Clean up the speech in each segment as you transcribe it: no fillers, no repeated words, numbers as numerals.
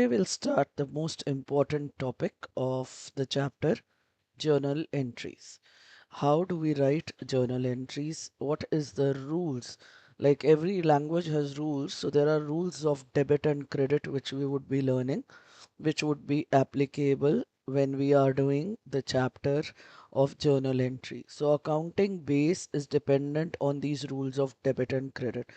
Today we'll start the most important topic of the chapter, journal entries. How do we write journal entries? What is the rules? Like every language has rules, so there are rules of debit and credit which we would be learning, which would be applicable when we are doing the chapter of journal entry. So accounting base is dependent on these rules of debit and credit.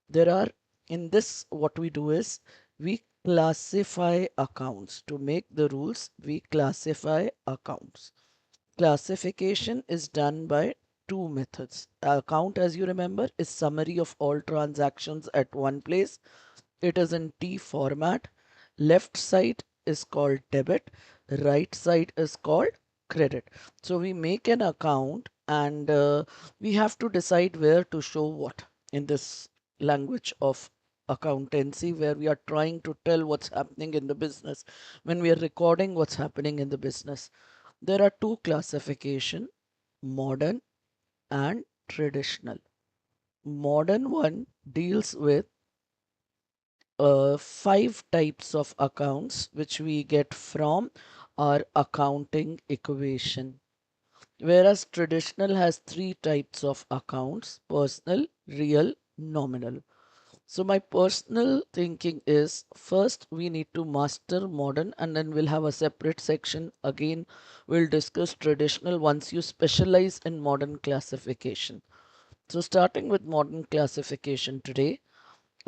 There are, in this, what we do is we classify accounts. To make the rules, we classify accounts. Classification is done by two methods. Account, as you remember, is summary of all transactions at one place. It is in T format. Left side is called debit, right side is called credit. So we make an account and we have to decide where to show what in this language of accountancy, where we are trying to tell what's happening in the business, when we are recording what's happening in the business. There are two classification, modern and traditional. Modern one deals with five types of accounts which we get from our accounting equation. Whereas traditional has three types of accounts: personal, real, nominal. So my personal thinking is first we need to master modern and then we'll have a separate section. Again, we'll discuss traditional once you specialize in modern classification. So starting with modern classification today,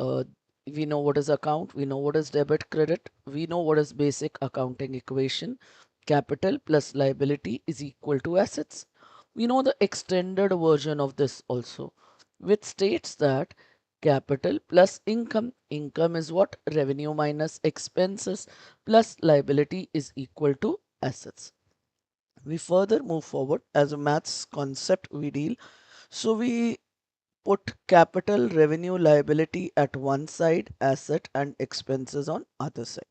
uh, we know what is account, we know what is debit credit, we know what is basic accounting equation. Capital plus liability is equal to assets. We know the extended version of this also, which states that capital plus income, income is what? Revenue minus expenses, plus liability is equal to assets. We further move forward as a maths concept we deal. So we put capital, revenue, liability at one side, asset and expenses on other side.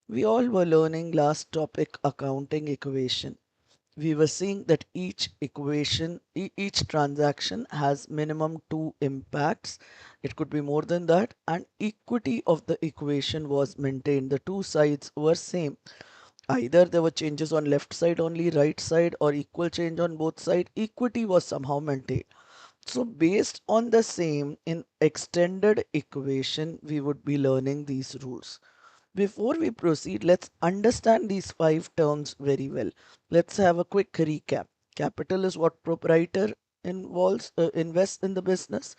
We all were learning last topic accounting equation. We were seeing that each equation, each transaction has minimum two impacts. It could be more than that, and equity of the equation was maintained. The two sides were same. Either there were changes on left side only, right side, or equal change on both sides. Equity was somehow maintained. So based on the same, in extended equation, we would be learning these rules. Before we proceed, let's understand these five terms very well. Let's have a quick recap. Capital is what proprietor invests in the business.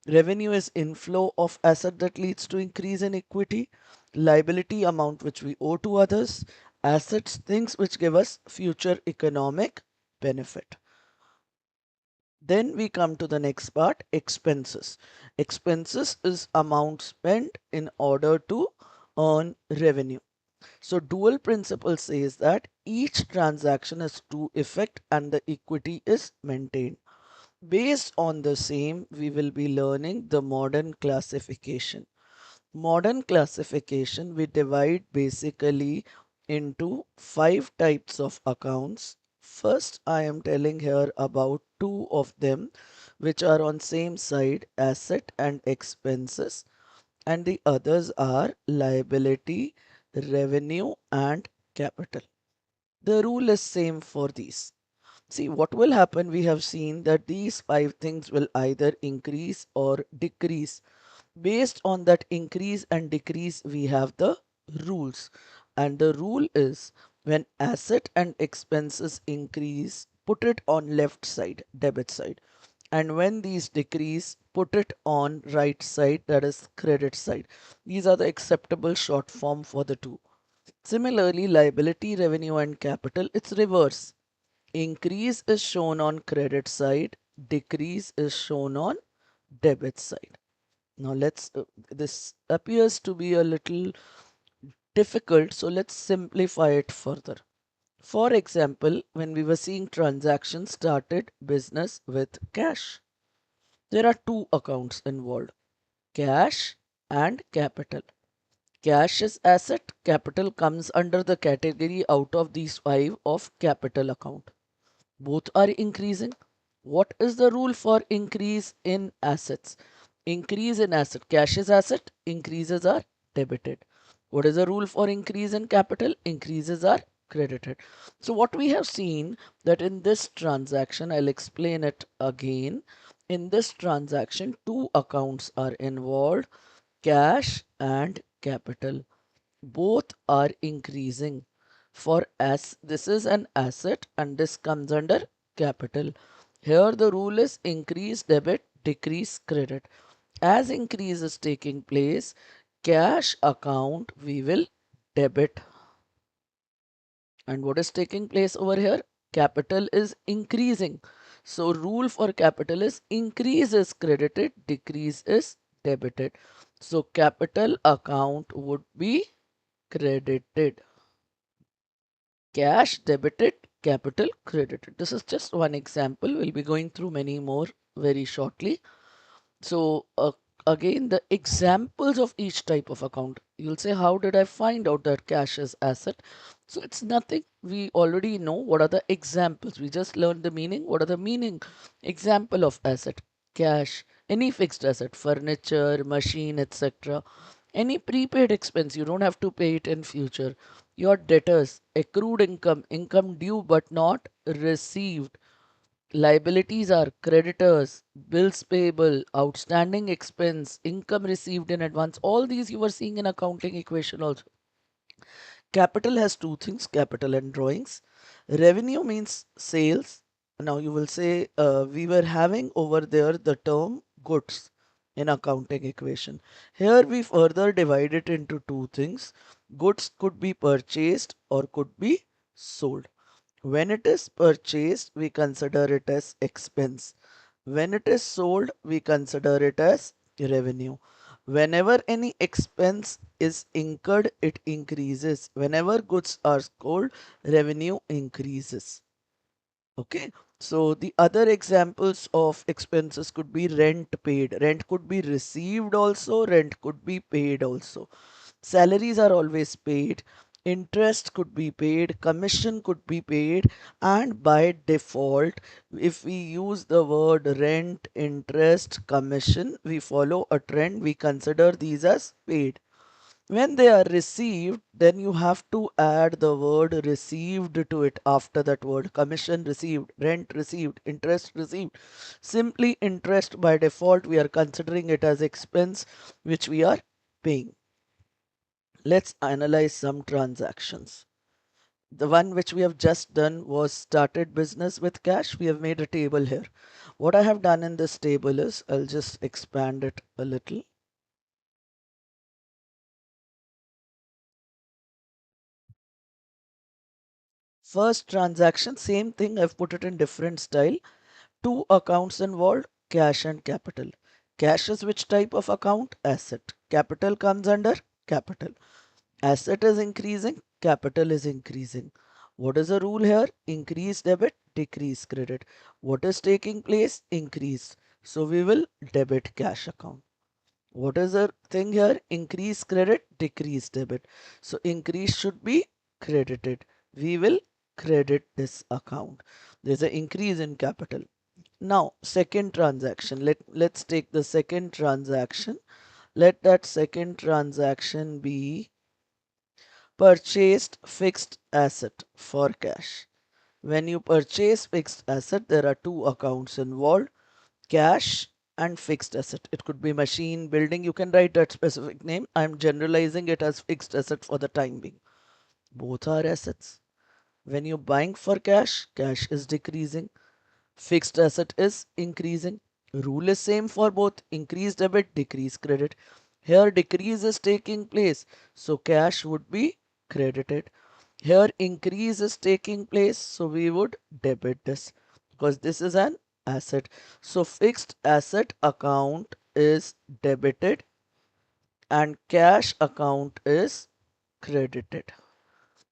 Revenue is inflow of asset that leads to increase in equity. Liability, amount which we owe to others. Assets, things which give us future economic benefit. Then we come to the next part, expenses. Expenses is amount spent in order to earn revenue. So dual principle says that each transaction has two effect and the equity is maintained. Based on the same, we will be learning the modern classification. Modern classification, we divide basically into five types of accounts. First, I am telling here about two of them which are on same side, asset and expenses, and the others are liability, revenue and capital. The rule is same for these. See what will happen, we have seen that these five things will either increase or decrease. Based on that increase and decrease, we have the rules. And the rule is when asset and expenses increase, put it on left side, debit side. And when these decrease, put it on right side, that is credit side. These are the acceptable short form for the two. Similarly, liability, revenue and capital, it's reverse. Increase is shown on credit side, decrease is shown on debit side. Now this appears to be a little difficult, so let's simplify it further. For example, when we were seeing transactions started business with cash, there are two accounts involved, cash and capital. Cash is asset, capital comes under the category out of these five of capital account. Both are increasing. What is the rule for increase in assets? Increase in asset, cash is asset, increases are debited. What is the rule for increase in capital? Increases are credited. So what we have seen that in this transaction, I'll explain it again. In this transaction, two accounts are involved, cash and capital. Both are increasing. For as this is an asset and this comes under capital. Here the rule is increase debit, decrease credit. As increase is taking place, cash account we will debit. And what is taking place over here? Capital is increasing. So rule for capital is increase is credited, decrease is debited. So capital account would be credited. Cash debited, capital credited. This is just one example. We'll be going through many more very shortly. So again, the examples of each type of account. You'll say, how did I find out that cash is asset? So it's nothing. We already know what are the examples. We just learned the meaning. What are the meaning? Example of asset, cash, any fixed asset, furniture, machine, etc. Any prepaid expense, you don't have to pay it in future. Your debtors, accrued income, income due but not received. Liabilities are creditors, bills payable, outstanding expense, income received in advance. All these you were seeing in accounting equation also. Capital has two things, capital and drawings. Revenue means sales. Now you will say we were having over there the term goods in accounting equation. Here we further divide it into two things. Goods could be purchased or could be sold. When it is purchased, we consider it as expense. When it is sold, we consider it as revenue. Whenever any expense is incurred, it increases. Whenever goods are sold, revenue increases. Okay. So the other examples of expenses could be rent paid. Rent could be received also, rent could be paid also. Salaries are always paid, interest could be paid, commission could be paid, and by default, if we use the word rent, interest, commission, we follow a trend, we consider these as paid. When they are received, then you have to add the word received to it after that word. Commission received, rent received, interest received. Simply interest by default, we are considering it as expense which we are paying. Let's analyze some transactions. The one which we have just done was started business with cash. We have made a table here. What I have done in this table is, I'll just expand it a little. First transaction, same thing, I've put it in different style. Two accounts involved, cash and capital. Cash is which type of account? Asset. Capital comes under capital. Asset is increasing, capital is increasing. What is the rule here? Increase debit, decrease credit. What is taking place? Increase. So we will debit cash account. What is the thing here? Increase credit, decrease debit. So increase should be credited. We will credit this account. There's an increase in capital. Now, second transaction. Let's take the second transaction. Let that second transaction be purchased fixed asset for cash. When you purchase fixed asset, there are two accounts involved, cash and fixed asset. It could be machine, building. You can write that specific name. I'm generalizing it as fixed asset for the time being. Both are assets. When you're buying for cash, cash is decreasing. Fixed asset is increasing. Rule is same for both. Increase debit, decrease credit. Here decrease is taking place. So cash would be credited. Here increase is taking place. So we would debit this because this is an asset. So fixed asset account is debited and cash account is credited.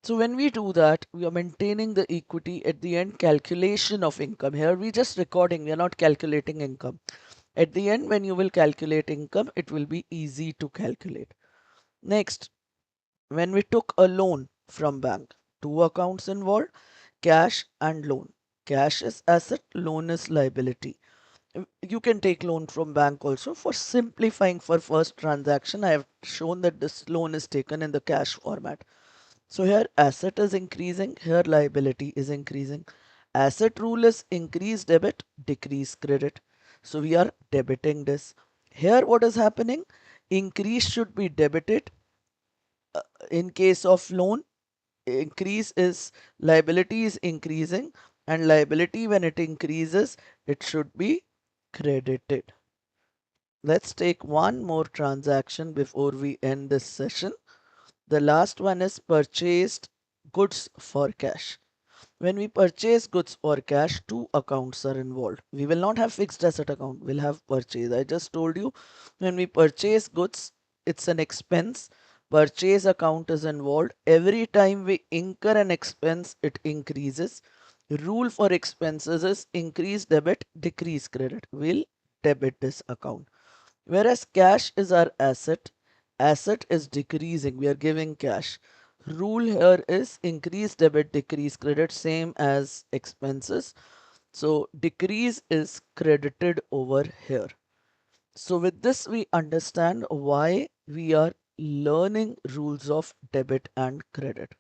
So when we do that, we are maintaining the equity at the end calculation of income. Here we just recording, we are not calculating income. At the end, when you will calculate income, it will be easy to calculate. Next, when we took a loan from bank, two accounts involved, cash and loan. Cash is asset, loan is liability. You can take loan from bank also. For simplifying for first transaction, I have shown that this loan is taken in the cash format. So here asset is increasing, here liability is increasing. Asset rule is increase debit, decrease credit. So we are debiting this. Here what is happening? Increase should be debited in case of loan. Increase is liability is increasing, and liability when it increases, it should be credited. Let's take one more transaction before we end this session. The last one is purchased goods for cash. When we purchase goods for cash, two accounts are involved. We will not have fixed asset account, we'll have purchase. I just told you when we purchase goods, it's an expense. Purchase account is involved. Every time we incur an expense, it increases. Rule for expenses is increase debit, decrease credit. We'll debit this account. Whereas cash is our asset, asset is decreasing, we are giving cash. Rule here is increase debit, decrease credit, same as expenses. So decrease is credited over here. So with this, we understand why we are learning rules of debit and credit.